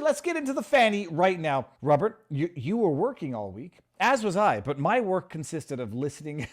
let's get into the Fani right now. Robert, you were working all week, as was I, but my work consisted of listening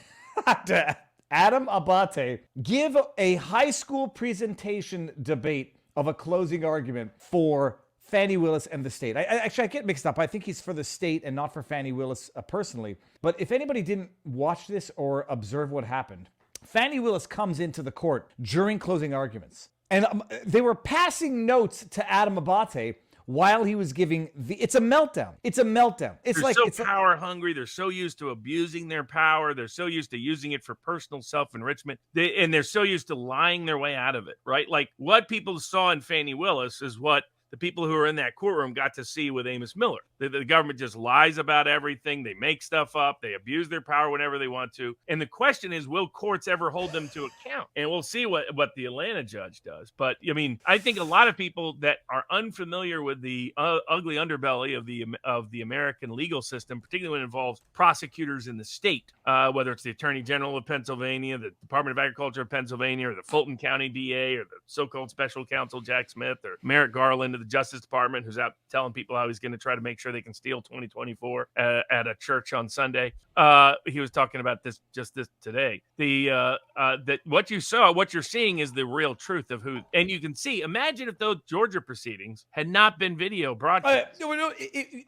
to Adam Abate give a high school presentation debate of a closing argument for Fani Willis and the state. I get mixed up. I think he's for the state and not for Fani Willis personally. But if anybody didn't watch this or observe what happened, Fani Willis comes into the court during closing arguments. And they were passing notes to Adam Abate while he was giving it's a meltdown. It's a meltdown. They're so power hungry. They're so used to abusing their power. They're so used to using it for personal self-enrichment. And they're so used to lying their way out of it, right? Like what people saw in Fani Willis is what the people who are in that courtroom got to see with Amos Miller. The government just lies about everything. They make stuff up. They abuse their power whenever they want to. And the question is, will courts ever hold them to account? And we'll see what the Atlanta judge does. But, I mean, I think a lot of people that are unfamiliar with the ugly underbelly of the American legal system, particularly when it involves prosecutors in the state, whether it's the Attorney General of Pennsylvania, the Department of Agriculture of Pennsylvania, or the Fulton County DA, or the so-called special counsel Jack Smith, or Merrick Garland of the Justice Department, who's out telling people how he's going to try to make sure they can steal 2024 at a church on Sunday. He was talking about this today. That what you're seeing is the real truth of who, and you can see. Imagine if those Georgia proceedings had not been video broadcast.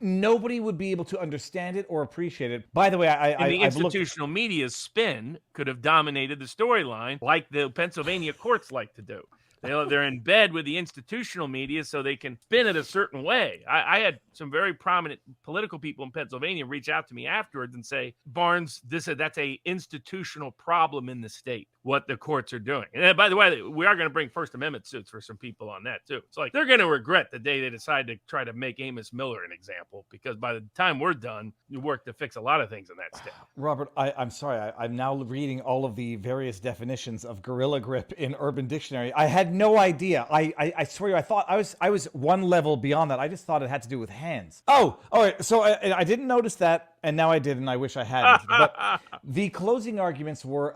Nobody would be able to understand it or appreciate it. By the way, the institutional media's spin could have dominated the storyline, like the Pennsylvania courts like to do. They're in bed with the institutional media so they can spin it a certain way. I had some very prominent political people in Pennsylvania reach out to me afterwards and say, Barnes, that's a institutional problem in the state, what the courts are doing. And by the way, we are going to bring First Amendment suits for some people on that too. It's like they're going to regret the day they decide to try to make Amos Miller an example, because by the time we're done, you work to fix a lot of things in that state. Robert, I'm sorry. I'm now reading all of the various definitions of gorilla grip in Urban Dictionary. I had no idea. I swear you, I thought I was one level beyond that. I just thought it had to do with hands. Oh, all right. So I didn't notice that, and now I did, and I wish I hadn't. But the closing arguments were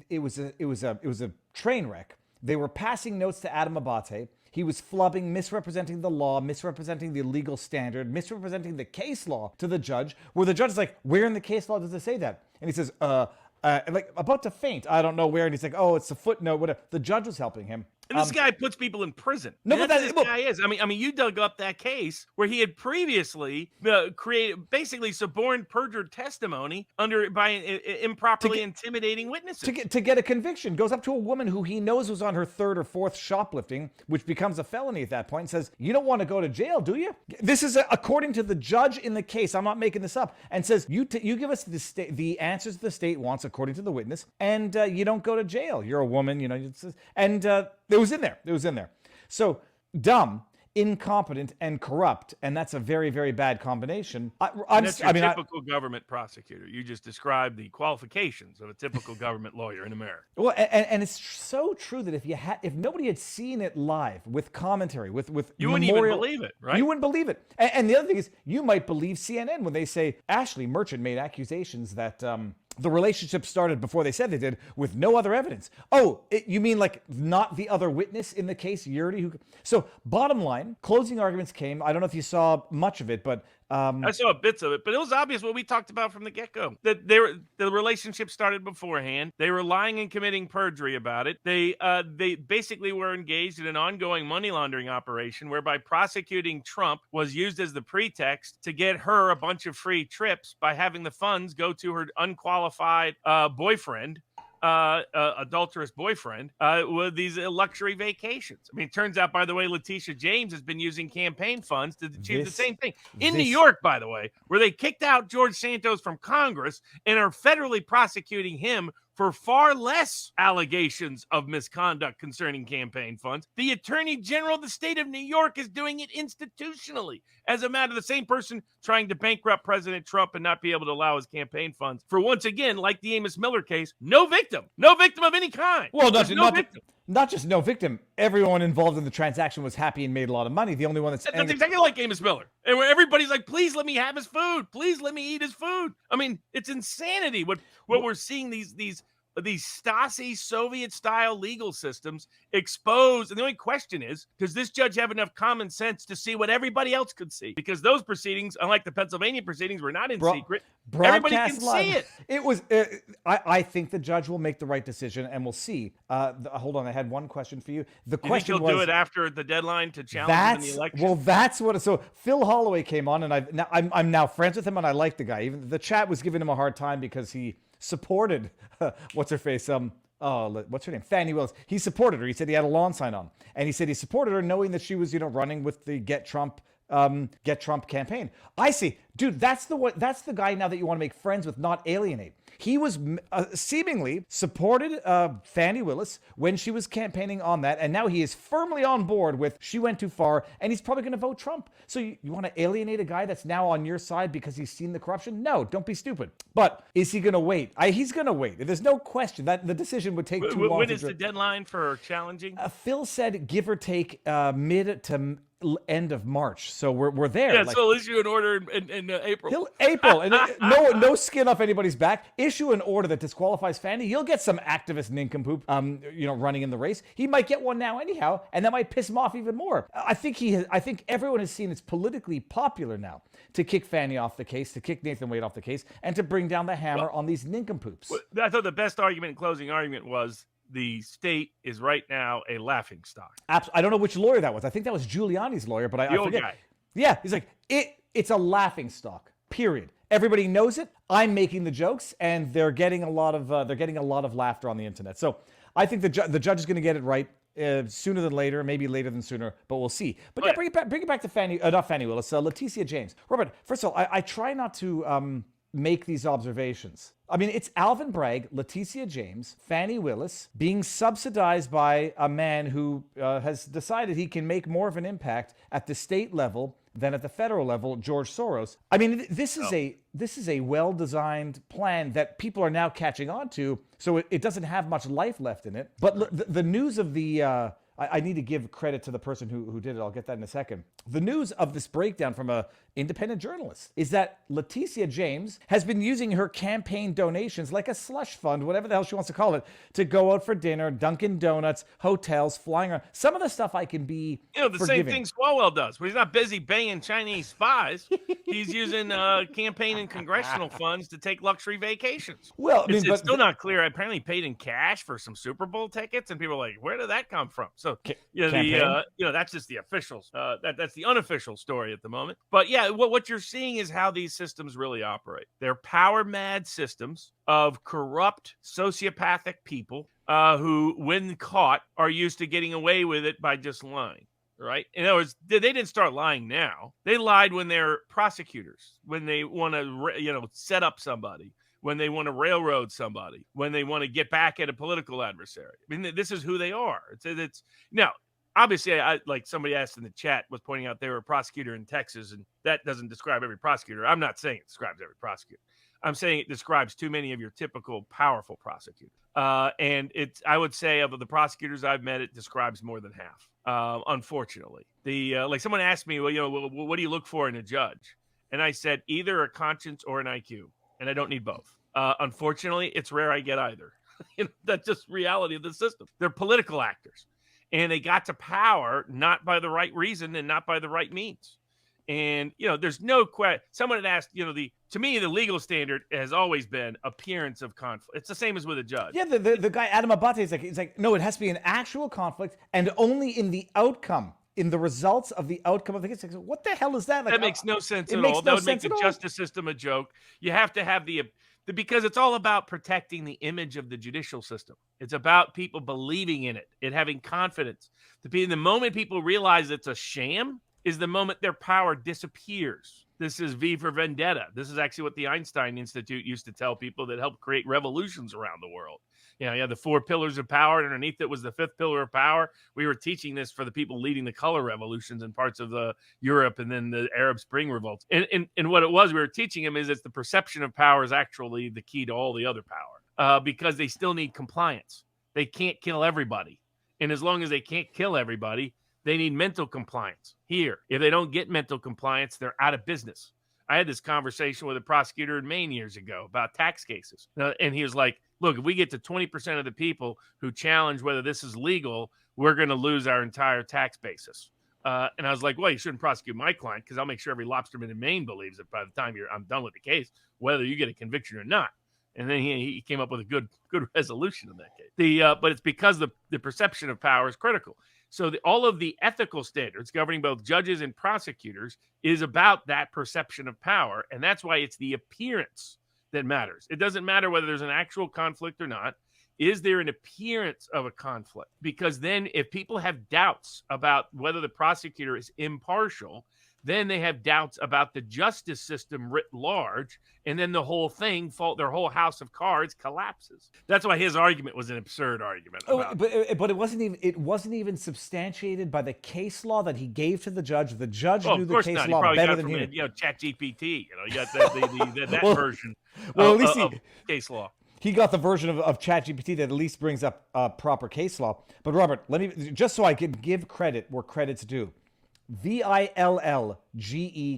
it was a train wreck. They were passing notes to Adam Abate. He was flubbing, misrepresenting the law, misrepresenting the legal standard, misrepresenting the case law to the judge, where the judge is like, where in the case law does it say that? And he says, like about to faint. I don't know where. And he's like, oh, it's a footnote. Whatever. The judge was helping him. And this guy puts people in prison. No, but this guy is. I mean, you dug up that case where he had previously created basically suborned perjured testimony by improperly intimidating witnesses to get a conviction. Goes up to a woman who he knows was on her third or fourth shoplifting, which becomes a felony at that point. And says, "You don't want to go to jail, do you?" This is according to the judge in the case. I'm not making this up. And says, "You give us the answers the state wants according to the witness, and you don't go to jail. You're a woman, you know." And it was in there. It was in there. So dumb, incompetent, and corrupt, and that's a very, very bad combination. That's your typical government prosecutor. You just described the qualifications of a typical government lawyer in America. Well, and it's so true that if nobody had seen it live with commentary, with you wouldn't even believe it, right? You wouldn't believe it. And the other thing is, you might believe CNN when they say Ashley Merchant made accusations that the relationship started before they said they did, with no other evidence. Oh, you mean like not the other witness in the case, Yurdi? So bottom line, closing arguments came. I don't know if you saw much of it, but I saw bits of it, but it was obvious what we talked about from the get-go, that the relationship started beforehand. They were lying and committing perjury about it. They basically were engaged in an ongoing money laundering operation whereby prosecuting Trump was used as the pretext to get her a bunch of free trips by having the funds go to her unqualified boyfriend. Adulterous boyfriend with these luxury vacations. I mean, it turns out, by the way, Letitia James has been using campaign funds to achieve the same thing. In New York, by the way, where they kicked out George Santos from Congress and are federally prosecuting him for far less allegations of misconduct concerning campaign funds. The Attorney General of the state of New York is doing it institutionally. As a matter of the same person trying to bankrupt President Trump and not be able to allow his campaign funds for, once again, like the Amos Miller case, no victim of any kind. Well, not just no victim. Everyone involved in the transaction was happy and made a lot of money. The only one that's exactly like Amos Miller, and where everybody's like, "Please let me have his food. Please let me eat his food." I mean, it's insanity what we're seeing these these Stasi Soviet-style legal systems exposed. And the only question is, does this judge have enough common sense to see what everybody else could see? Because those proceedings, unlike the Pennsylvania proceedings, were not in secret. Everybody can Broadcast live. see it. It was. I think the judge will make the right decision, and we'll see. Hold on, I had one question for you. The You think question he'll was, do it after the deadline to challenge him in the election? well, that's what. So Phil Holloway came on, and I'm now friends with him, and I like the guy. Even the chat was giving him a hard time because he supported what's her face. What's her name? Fani Willis. He supported her. He said he had a lawn sign on, and he said he supported her knowing that she was, running with the Get Trump campaign. I see, dude. That's the guy now that you want to make friends with, not alienate. He was seemingly supported Fani Willis when she was campaigning on that, and now he is firmly on board with she went too far, and he's probably going to vote Trump. So you want to alienate a guy that's now on your side because he's seen the corruption? No, don't be stupid. But is he going to wait? He's going to wait. There's no question that the decision would take too long. When is the deadline for challenging? Phil said give or take mid to end of March, so we're there. Yeah, so he'll issue an order in April. April, and no skin off anybody's back. Issue an order that disqualifies Fani. He'll get some activist nincompoop, running in the race. He might get one now anyhow, and that might piss him off even more. I think everyone has seen it's politically popular now to kick Fani off the case, to kick Nathan Wade off the case, and to bring down the hammer on these nincompoops. I thought the best closing argument was the state is right now a laughingstock. I don't know which lawyer that was. I think that was Giuliani's lawyer, but I forget. Guy. Yeah, he's like, it's a laughingstock. Period. Everybody knows it. I'm making the jokes, and they're getting a lot of laughter on the internet. So I think the judge is going to get it right sooner than later, maybe later than sooner, but we'll see. But bring it back to not Fani Willis, Letitia James. Robert, first of all, I try not to make these observations. I mean, it's Alvin Bragg, Letitia James, Fani Willis being subsidized by a man who has decided he can make more of an impact at the state level than at the federal level, George Soros. I mean, this is a well-designed plan that people are now catching on to, so it doesn't have much life left in it. But the news of the... I need to give credit to the person who did it. I'll get that in a second. The news of this breakdown from an independent journalist is that Letitia James has been using her campaign donations like a slush fund, whatever the hell she wants to call it, to go out for dinner, Dunkin' Donuts, hotels, flying around. Some of the stuff I can be the forgiving. Same thing Swalwell does. When he's not busy banging Chinese spies, he's using campaign and congressional funds to take luxury vacations. Well, it's still not clear. Apparently paid in cash for some Super Bowl tickets, and people are like, where did that come from? So that's just the official. That's the unofficial story at the moment. But yeah, what you're seeing is how these systems really operate. They're power mad systems of corrupt, sociopathic people who, when caught, are used to getting away with it by just lying. Right? In other words, they didn't start lying now. They lied when they're prosecutors, when they want to, set up somebody, when they want to railroad somebody, when they want to get back at a political adversary. I mean, this is who they are. It's now, obviously, I like somebody asked in the chat was pointing out they were a prosecutor in Texas, and that doesn't describe every prosecutor. I'm not saying it describes every prosecutor. I'm saying it describes too many of your typical powerful prosecutors. And I would say of the prosecutors I've met, it describes more than half. Unfortunately, like someone asked me, well, what do you look for in a judge? And I said either a conscience or an IQ, and I don't need both. Unfortunately, it's rare I get either. That's just reality of the system. They're political actors, and they got to power not by the right reason and not by the right means. And there's no question. Someone had asked, to me, the legal standard has always been appearance of conflict. It's the same as with a judge. Yeah, the guy Adam Abate is like, no, it has to be an actual conflict, and only in the outcome, in the results of the outcome of the case. Like, what the hell is that? Like, that makes no sense at all. That would make the justice system a joke. You have to have because it's all about protecting the image of the judicial system. It's about people believing in it, having confidence. The moment people realize it's a sham is the moment their power disappears. This is V for Vendetta. This is actually what the Einstein Institute used to tell people that helped create revolutions around the world. You had the 4 pillars of power, and underneath it was the 5th pillar of power. We were teaching this for the people leading the color revolutions in parts of Europe and then the Arab Spring revolts. And what it was, we were teaching them is it's the perception of power is actually the key to all the other power because they still need compliance. They can't kill everybody. And as long as they can't kill everybody, they need mental compliance. Here, if they don't get mental compliance, they're out of business. I had this conversation with a prosecutor in Maine years ago about tax cases. And he was like, look, if we get to 20% of the people who challenge whether this is legal, we're going to lose our entire tax basis. And I was like, well, you shouldn't prosecute my client because I'll make sure every lobsterman in Maine believes that by the time I'm done with the case, whether you get a conviction or not. And then he came up with a good resolution in that case. But it's because the perception of power is critical. So all of the ethical standards governing both judges and prosecutors is about that perception of power. And that's why it's the appearance that matters. It doesn't matter whether there's an actual conflict or not. Is there an appearance of a conflict? Because then if people have doubts about whether the prosecutor is impartial, then they have doubts about the justice system writ large, and then the whole thing, their whole house of cards collapses. That's why his argument was an absurd argument. But it wasn't even substantiated by the case law that he gave to the judge. The judge knew the case law better than he did. ChatGPT. You got that version. Well, at least of case law. He got the version of ChatGPT that at least brings up proper case law. But Robert, let me just so I can give credit where credit's due. VILLGE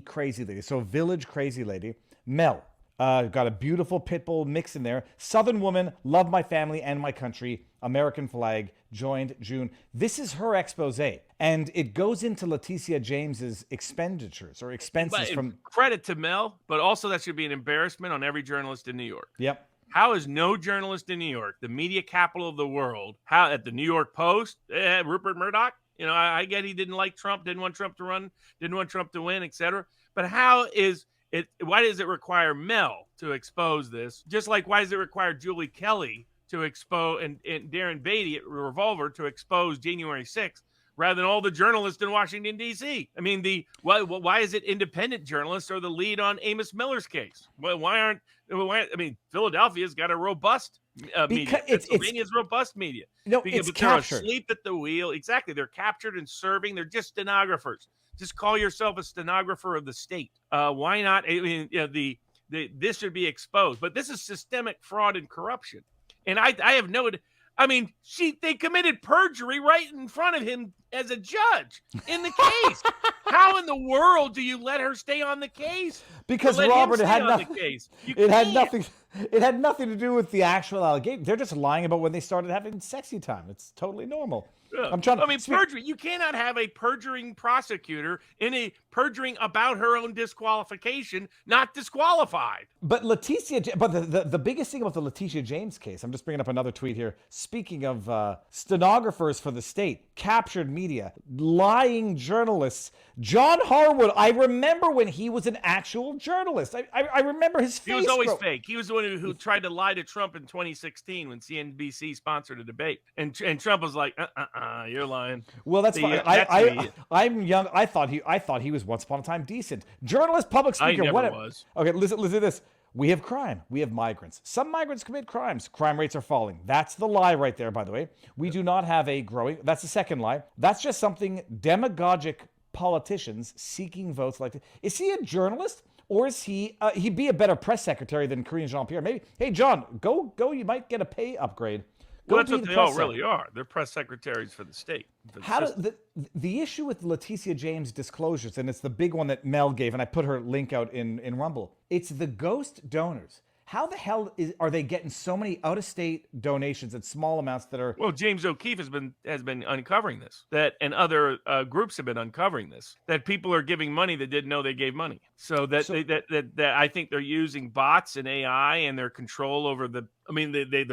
Crazy Lady. So Village Crazy Lady. Mel. Got a beautiful pit bull mix in there. Southern woman, love my family and my country. American flag, joined June. This is her expose. And it goes into Letitia James's expenditures or expenses from... Credit to Mel, but also that should be an embarrassment on every journalist in New York. Yep. How is no journalist in New York, the media capital of the world, how at the New York Post, Rupert Murdoch, I get he didn't like Trump, didn't want Trump to run, didn't want Trump to win, etc. But why does it require Mel to expose this? Just like why does it require Julie Kelly to expose and Darren Beatty at Revolver to expose January 6th rather than all the journalists in Washington, D.C.? I mean, why is it independent journalists are the lead on Amos Miller's case? Why Philadelphia's got a robust media. Pennsylvania's robust media. No, it's captured. They're asleep at the wheel. Exactly. They're captured and serving. They're just stenographers. Just call yourself a stenographer of the state. Why not? I mean, this should be exposed. But this is systemic fraud and corruption. And I have noted, they committed perjury right in front of him as a judge in the case. How in the world do you let her stay on the case? Because Robert, it had nothing to do with the actual allegation. They're just lying about when they started having sexy time. It's totally normal. Perjury. You cannot have a perjuring prosecutor perjuring about her own disqualification, not disqualified. But the biggest thing about the Letitia James case, I'm just bringing up another tweet here. Speaking of stenographers for the state, captured media, lying journalists, John Harwood. I remember when he was an actual journalist. I remember his face. He was always fake. He was the one who tried to lie to Trump in 2016 when CNBC sponsored a debate, and Trump was like, you're lying. Well, that's fine. I'm young. I thought he was once upon a time decent. Journalist, public speaker, I never whatever. was. Okay, listen to this. We have crime. We have migrants. Some migrants commit crimes. Crime rates are falling. That's the lie right there, by the way. We do not have a growing... That's the second lie. That's just something demagogic politicians seeking votes like... Is he a journalist? Or is he'd be a better press secretary than Karine Jean-Pierre? Maybe, hey, John, go. You might get a pay upgrade. Well, that's what they all really are. They're press secretaries for the state. The issue with Letitia James disclosures, and it's the big one that Mel gave, and I put her link out in Rumble. It's the ghost donors. How the hell are they getting so many out-of-state donations at small amounts that are... Well, James O'Keefe has been uncovering this, and other groups have been uncovering this, that people are giving money that didn't know they gave money. That I think they're using bots and AI and their control over the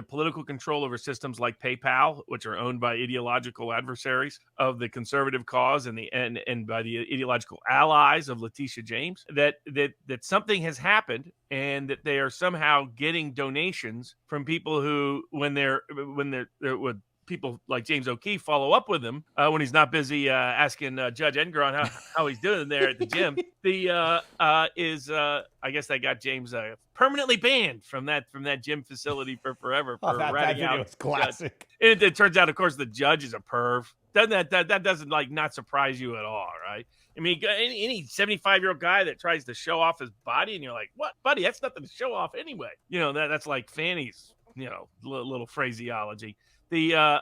political control over systems like PayPal, which are owned by ideological adversaries of the conservative cause and by the ideological allies of Letitia James, that something has happened and that they are somehow getting donations from people who, when people like James O'Keefe follow up with him when he's not busy asking Judge Engeron how he's doing there at the gym. I guess they got James permanently banned from that gym facility for forever. For that video is classic. And it turns out, of course, the judge is a perv. That doesn't not surprise you at all, right? I mean, any 75-year-old guy that tries to show off his body, and you're like, "What, buddy? That's nothing to show off anyway." That's like Fanny's, little phraseology. You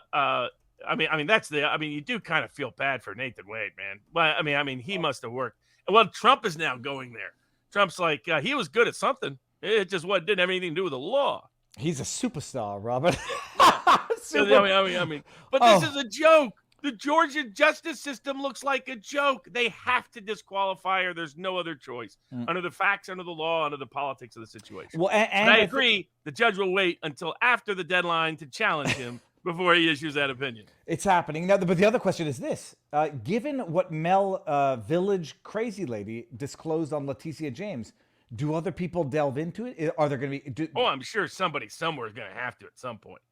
do kind of feel bad for Nathan Wade, man. Well, he must have worked. Well, Trump is now going there. Trump's like, he was good at something. It just didn't have anything to do with the law. He's a superstar, Robert. I mean, but this is a joke. The Georgia justice system looks like a joke. They have to disqualify her. There's no other choice. Under the facts, under the law, under the politics of the situation. Well, and I agree. The judge will wait until after the deadline to challenge him before he issues that opinion. It's happening. Now, but the other question is this. Given what Mel Village Crazy Lady disclosed on Letitia James, do other people delve into it? Are there going to be... I'm sure somebody somewhere is going to have to at some point.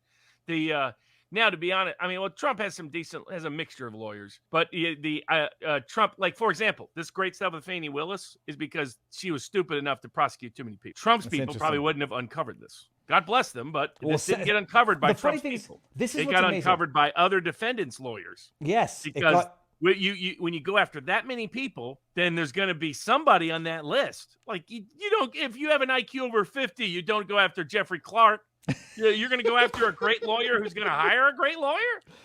Now, to be honest, I mean, Trump has a mixture of lawyers, but Trump, like, for example, this great stuff with Fani Willis is because she was stupid enough to prosecute too many people. Trump's people probably wouldn't have uncovered this. God bless them, but this didn't get uncovered by Trump's people. It got uncovered by other defendants' lawyers. Yes. Because when you go after that many people, then there's going to be somebody on that list. Like, you don't, if you have an IQ over 50, you don't go after Jeffrey Clark. You're going to go after a great lawyer who's going to hire a great lawyer?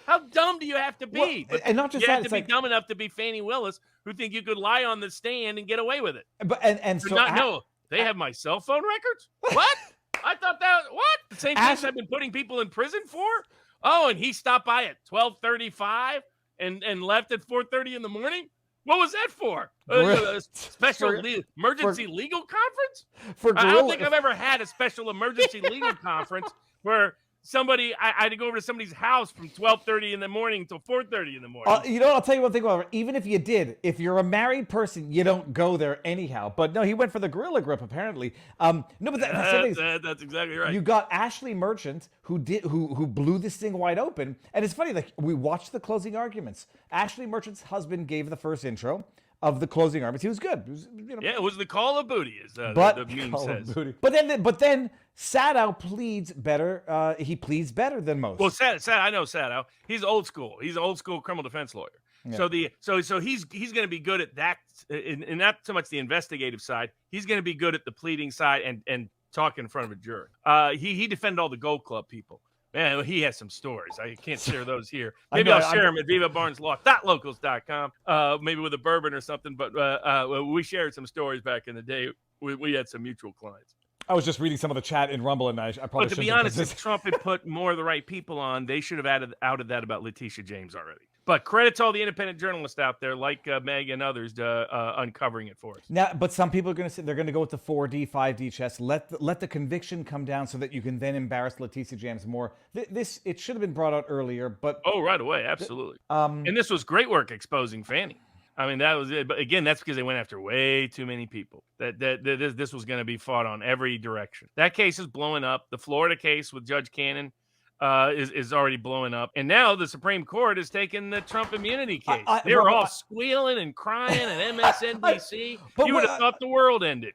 How dumb do you have to be? Well, and not just you that, have to be dumb enough to be Fani Willis, who think you could lie on the stand and get away with it. But no, they have my cell phone records? What? I thought the same things I've been putting people in prison for? Oh, and he stopped by at 12:35 and left at 4:30 in the morning? What was that for? A special emergency legal conference? I don't think I've ever had a special emergency legal conference where I had to go over to somebody's house from 12:30 in the morning until 4:30 in the morning. You know what? I'll tell you one thing, Robert. Even if you did, if you're a married person, you don't go there anyhow. But no, he went for the gorilla grip, apparently. No, but that's exactly right. You got Ashley Merchant, who blew this thing wide open. And it's funny, like, we watched the closing arguments. Ashley Merchant's husband gave the first intro of the closing arguments. He was good. It was, it was the call of booty, as the meme says. But then Sadow pleads better. He pleads better than most. Well, I know Sadow. He's old school. He's an old school criminal defense lawyer. Yeah. So he's going to be good at that, and not so much the investigative side. He's going to be good at the pleading side and talk in front of a jury. He defended all the Gold Club people. Man, he has some stories. I can't share those here. Maybe I'll share them at vivabarneslaw.locals.com, maybe with a bourbon or something. But we shared some stories back in the day. We had some mutual clients. I was just reading some of the chat in Rumble, and I probably to be honest, if Trump had put more of the right people on, they should have outed that about Letitia James already. But credit to all the independent journalists out there, like Meg and others, uncovering it for us. Now, but some people are going to say they're going to go with the 4D, 5D chess. Let the conviction come down so that you can then embarrass Letitia James more. It should have been brought out earlier, but right away, absolutely. And this was great work exposing Fani. I mean, that was it. But again, that's because they went after way too many people. This was going to be fought on every direction. That case is blowing up. The Florida case with Judge Cannon is already blowing up. And now the Supreme Court has taken the Trump immunity case. They were all squealing and crying at MSNBC. You would have thought the world ended.